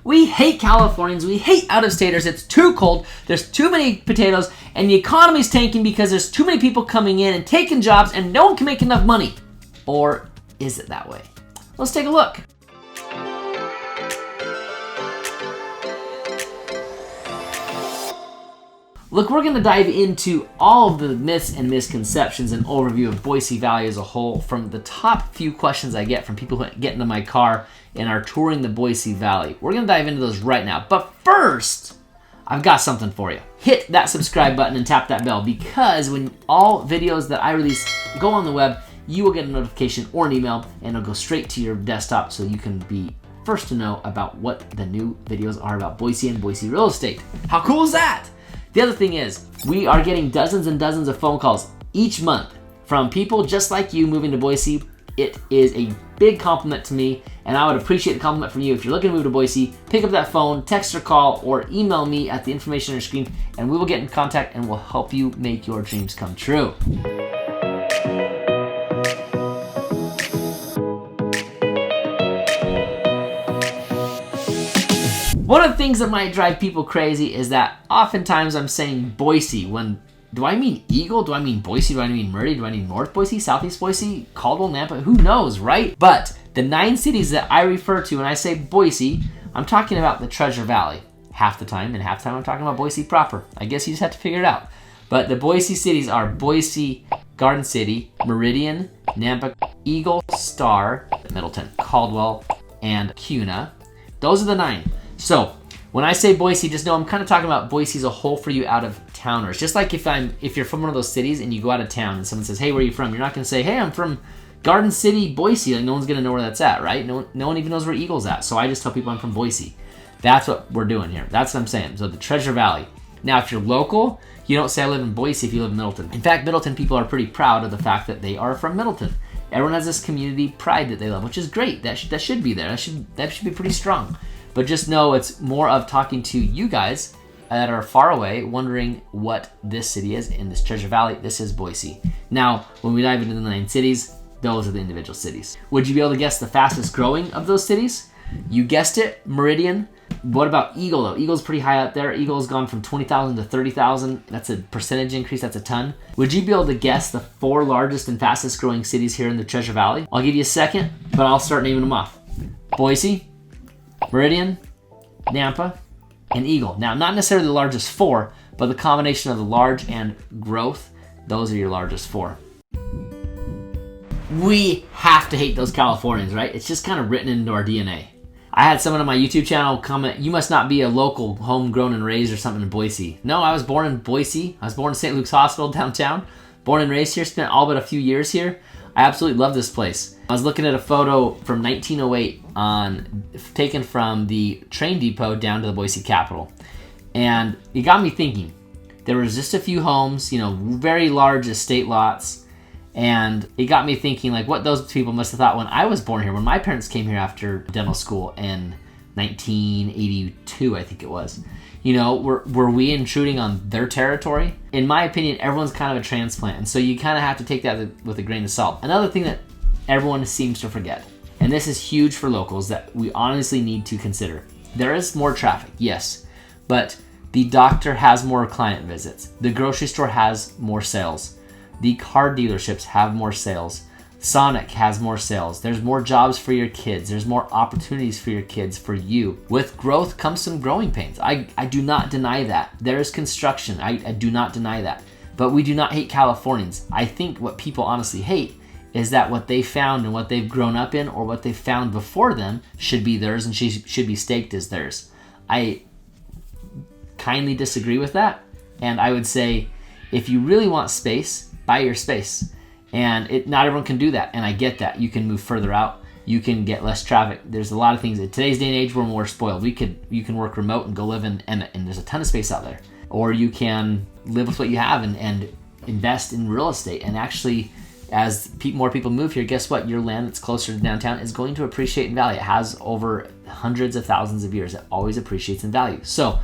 We hate Californians. We hate out-of-staters. It's too cold. There's too many potatoes. And the economy's tanking because there's too many people coming in and taking jobs and no one can make enough money. Or is it that way? Let's take a look. Look, we're going to dive into all of the myths and misconceptions and overview of Boise Valley as a whole from the top few questions I get from people who get into my car and are touring the Boise Valley. We're going to dive into those right now. But first, I've got something for you. Hit that subscribe button and tap that bell, because when all videos that I release go on the web, you will get a notification or an email, and it'll go straight to your desktop so you can be first to know about what the new videos are about Boise and Boise real estate. How cool is that? The other thing is, we are getting dozens and dozens of phone calls each month from people just like you moving to Boise. It is a big compliment to me, and I would appreciate the compliment from you. If you're looking to move to Boise, pick up that phone, text or call, or email me at the information on your screen, and we will get in contact and we'll help you make your dreams come true. One of the things that might drive people crazy is that oftentimes I'm saying Boise when, do I mean Eagle? Do I mean Boise? Do I mean Murray? Do I mean North Boise? Southeast Boise? Caldwell? Nampa? Who knows, right? But the 9 cities that I refer to when I say Boise, I'm talking about the Treasure Valley half the time, and half the time I'm talking about Boise proper. I guess you just have to figure it out. But the Boise cities are Boise, Garden City, Meridian, Nampa, Eagle, Star, Middleton, Caldwell, and Kuna. Those are the 9. So when I say Boise, just know I'm kind of talking about Boise as a whole for you out-of-towners. Just like if you're from one of those cities and you go out of town and someone says, hey, where are you from? You're not going to say, hey, I'm from Garden City, Boise. Like, no one's going to know where that's at, right? No one even knows where Eagle's at. So I just tell people I'm from Boise. That's what we're doing here. That's what I'm saying. So the Treasure Valley. Now, if you're local, you don't say I live in Boise if you live in Middleton. In fact, Middleton people are pretty proud of the fact that they are from Middleton. Everyone has this community pride that they love, which is great. That should be there. That should be pretty strong. But just know it's more of talking to you guys that are far away, wondering what this city is in this Treasure Valley. This is Boise. Now, when we dive into the 9 cities, those are the individual cities. Would you be able to guess the fastest growing of those cities? You guessed it, Meridian. What about Eagle, though? Eagle's pretty high up there. Eagle's gone from 20,000 to 30,000. That's a percentage increase. That's a ton. Would you be able to guess the 4 largest and fastest growing cities here in the Treasure Valley? I'll give you a second, but I'll start naming them off. Boise, Meridian, Nampa, and Eagle. Now, not necessarily the largest 4, but the combination of the large and growth, those are your largest 4. We have to hate those Californians, right? It's just kind of written into our DNA. I had someone on my YouTube channel comment, you must not be a local, homegrown and raised or something in Boise. No, I was born in Boise. I was born in St. Luke's Hospital downtown. Born and raised here, spent all but a few years here. I absolutely love this place. I was looking at a photo from 1908 taken from the train depot down to the Boise Capitol. And it got me thinking. There was just a few homes, very large estate lots. And it got me thinking like what those people must have thought when I was born here, when my parents came here after dental school in 1982, I think it was. Were we intruding on their territory? In my opinion, everyone's kind of a transplant, and so you kind of have to take that with a grain of salt. Another thing that everyone seems to forget, and this is huge for locals that we honestly need to consider. There is more traffic, yes, but the doctor has more client visits. The grocery store has more sales. The car dealerships have more sales. Sonic has more sales. There's more jobs for your kids. There's more opportunities for your kids, for you. With growth comes some growing pains. I do not deny that. There is construction. I do not deny that. But we do not hate Californians. I think what people honestly hate is that what they found and what they've grown up in or what they found before them should be theirs and should be staked as theirs. I kindly disagree with that. And I would say if you really want space, buy your space. And not everyone can do that, and I get that. You can move further out. You can get less traffic. There's a lot of things. In today's day and age, we're more spoiled. You can work remote and go live in Emmett, and there's a ton of space out there. Or you can live with what you have and invest in real estate. And actually, as more people move here, guess what? Your land that's closer to downtown is going to appreciate in value. It has over hundreds of thousands of years. It always appreciates in value. So,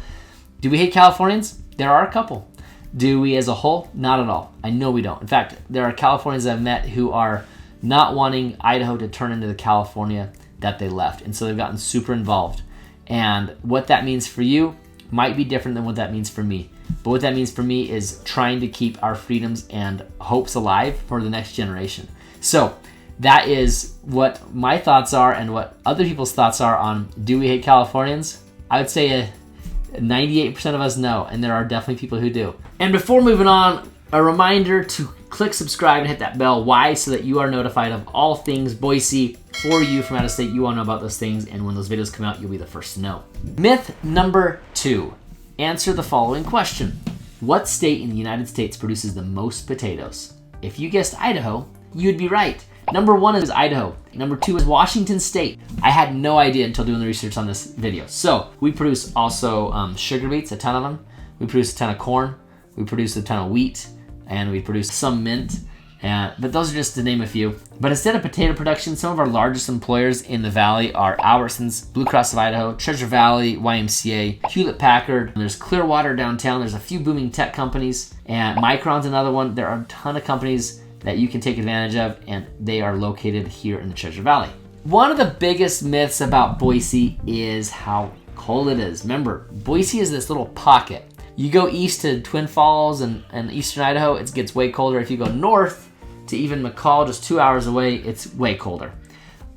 do we hate Californians? There are a couple. Do we as a whole? Not at all. I know we don't. In fact, there are Californians I've met who are not wanting Idaho to turn into the California that they left. And so they've gotten super involved. And what that means for you might be different than what that means for me. But what that means for me is trying to keep our freedoms and hopes alive for the next generation. So that is what my thoughts are and what other people's thoughts are on, do we hate Californians? I would say 98% of us know, and there are definitely people who do. And before moving on, a reminder to click subscribe and hit that bell. Why? So that you are notified of all things Boise for you from out of state. You want to know about those things, and when those videos come out, you'll be the first to know. Myth number 2. Answer the following question. What state in the United States produces the most potatoes? If you guessed Idaho, you would be right. Number 1 is Idaho. Number 2 is Washington State. I had no idea until doing the research on this video. So we produce also sugar beets, a ton of them. We produce a ton of corn. We produce a ton of wheat, and we produce some mint. But those are just to name a few. But instead of potato production, some of our largest employers in the valley are Albertsons, Blue Cross of Idaho, Treasure Valley, YMCA, Hewlett Packard. There's Clearwater downtown. There's a few booming tech companies, and Micron's another one. There are a ton of companies that you can take advantage of, and they are located here in the Treasure Valley. One of the biggest myths about Boise is how cold it is. Remember, Boise is this little pocket. You go east to Twin Falls and eastern Idaho, it gets way colder. If you go north to even McCall, just 2 hours away, it's way colder.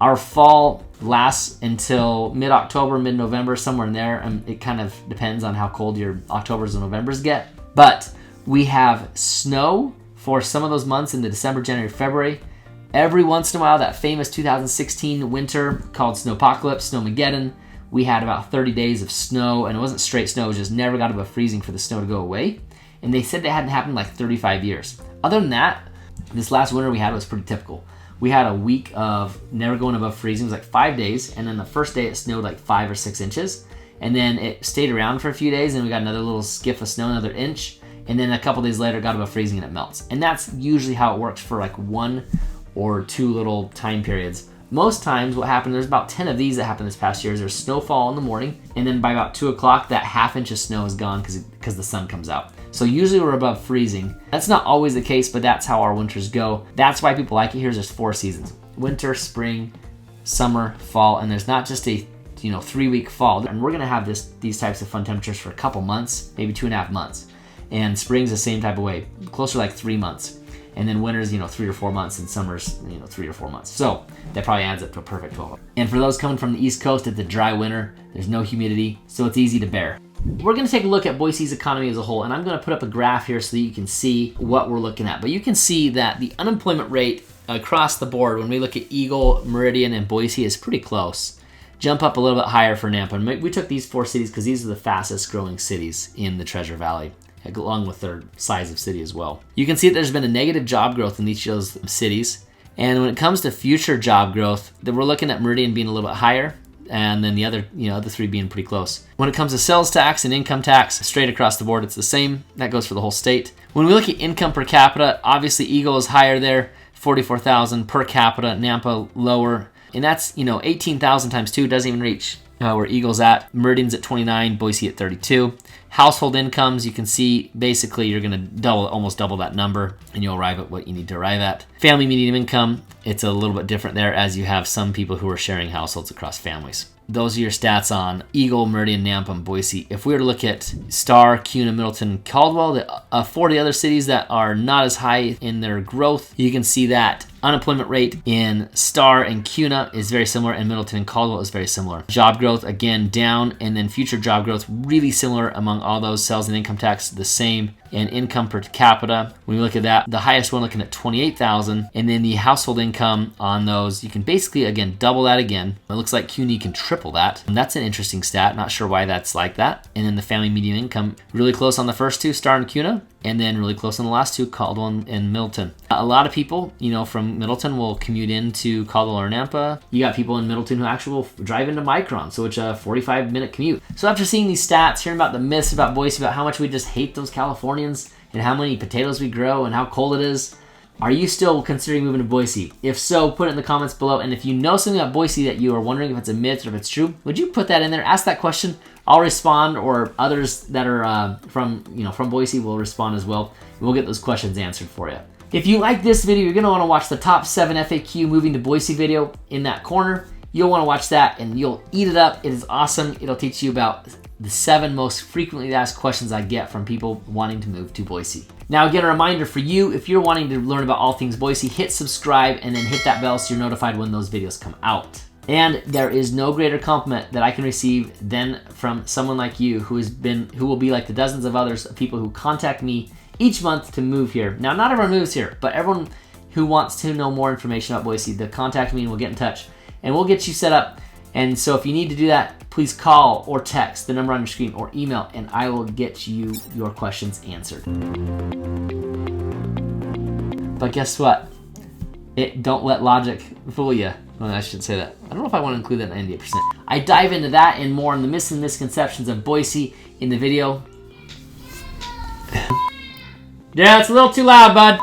Our fall lasts until mid-October, mid-November, somewhere in there. It kind of depends on how cold your Octobers and Novembers get. But we have snow for some of those months in the December, January, February. Every once in a while, that famous 2016 winter called Snowpocalypse, Snowmageddon, we had about 30 days of snow, and it wasn't straight snow, it just never got above freezing for the snow to go away. And they said that hadn't happened in like 35 years. Other than that, this last winter we had was pretty typical. We had a week of never going above freezing. It was like 5 days, and then the first day it snowed like 5 or 6 inches. And then it stayed around for a few days, and we got another little skiff of snow, another inch. And then a couple days later it got above freezing and it melts. And that's usually how it works for like 1 or 2 little time periods. Most times what happened, there's about 10 of these that happened this past year, is there's snowfall in the morning, and then by about 2 o'clock, that ½ inch of snow is gone because the sun comes out. So usually we're above freezing. That's not always the case, but that's how our winters go. That's why people like it here. There's 4 seasons: winter, spring, summer, fall, and there's not just a 3-week fall. And we're gonna have these types of fun temperatures for a couple months, maybe 2.5 months. And spring's the same type of way, closer to like 3 months. And then winter's 3 or 4 months, and summer's 3 or 4 months. So that probably adds up to a perfect 12. And for those coming from the East Coast, it's a dry winter. There's no humidity, so it's easy to bear. We're gonna take a look at Boise's economy as a whole, and I'm gonna put up a graph here so that you can see what we're looking at. But you can see that the unemployment rate across the board, when we look at Eagle, Meridian, and Boise, is pretty close. Jump up a little bit higher for Nampa. We took these 4 cities because these are the fastest growing cities in the Treasure Valley, along with their size of city as well. You can see that there's been a negative job growth in each of those cities. And when it comes to future job growth, that we're looking at Meridian being a little bit higher, and then the other 3 being pretty close. When it comes to sales tax and income tax, straight across the board, it's the same. That goes for the whole state. When we look at income per capita, obviously Eagle is higher there, 44,000 per capita. Nampa lower, and that's 18,000 times 2 doesn't even reach where Eagle's at. Meridian's at 29, Boise at 32. Household incomes, you can see basically you're going to almost double that number, and you'll arrive at what you need to arrive at. Family median income, it's a little bit different there, as you have some people who are sharing households across families. Those are your stats on Eagle, Meridian, Nampa, and Boise. If we were to look at Star, Kuna, Middleton, Caldwell, the 40 other cities that are not as high in their growth, you can see that unemployment rate in Star and Kuna is very similar, and Middleton and Caldwell is very similar. Job growth, again, down, and then future job growth really similar among all those. Sales and income tax, the same. And income per capita, when we look at that, the highest one looking at 28,000, and then the household income on those, you can basically, again, double that again. It looks like CUNY can triple that, and that's an interesting stat. Not sure why that's like that. And then the family median income, really close on the first 2, Star and Kuna, and then really close on the last 2, Caldwell and Middleton. A lot of people, from Middleton will commute into Caldwell or Nampa. You got people in Middleton who actually will drive into Micron, so it's a 45-minute commute. So after seeing these stats, hearing about the myths about Boise, about how much we just hate those Californians, and how many potatoes we grow, and how cold it is, are you still considering moving to Boise? If so, put it in the comments below. And if you know something about Boise that you are wondering if it's a myth or if it's true, would you put that in there? Ask that question. I'll respond, or others that are from Boise will respond as well. We'll get those questions answered for you. If you like this video, you're going to want to watch the top 7 FAQ moving to Boise video in that corner. You'll want to watch that and you'll eat it up. It is awesome. It'll teach you about the 7 most frequently asked questions I get from people wanting to move to Boise. Now again, a reminder for you, if you're wanting to learn about all things Boise, hit subscribe and then hit that bell so you're notified when those videos come out. And there is no greater compliment that I can receive than from someone like you who will be like the dozens of others of people who contact me each month to move here. Now, not everyone moves here, but everyone who wants to know more information about Boise, they'll contact me and we'll get in touch. And we'll get you set up. And so if you need to do that, please call or text the number on your screen or email, and I will get you your questions answered. But guess what? Don't let logic fool you. Well, I should say that. I don't know if I want to include that in 98%. I dive into that and more on the myths and misconceptions of Boise in the video. Yeah, it's a little too loud, bud.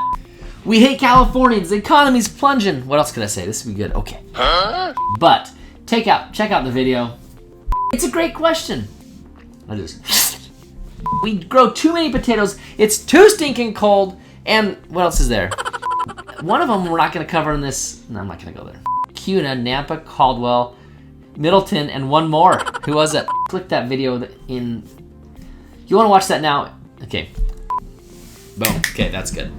We hate Californians. The economy's plunging. What else could I say? This would be good. Okay. But check out the video. It's a great question. We grow too many potatoes. It's too stinking cold. And what else is there? One of them we're not going to cover in this. No, I'm not going to go there. Kuna, Nampa, Caldwell, Middleton, and one more. Who was it? Click that video in. You want to watch that now? Okay. Boom. Okay, that's good.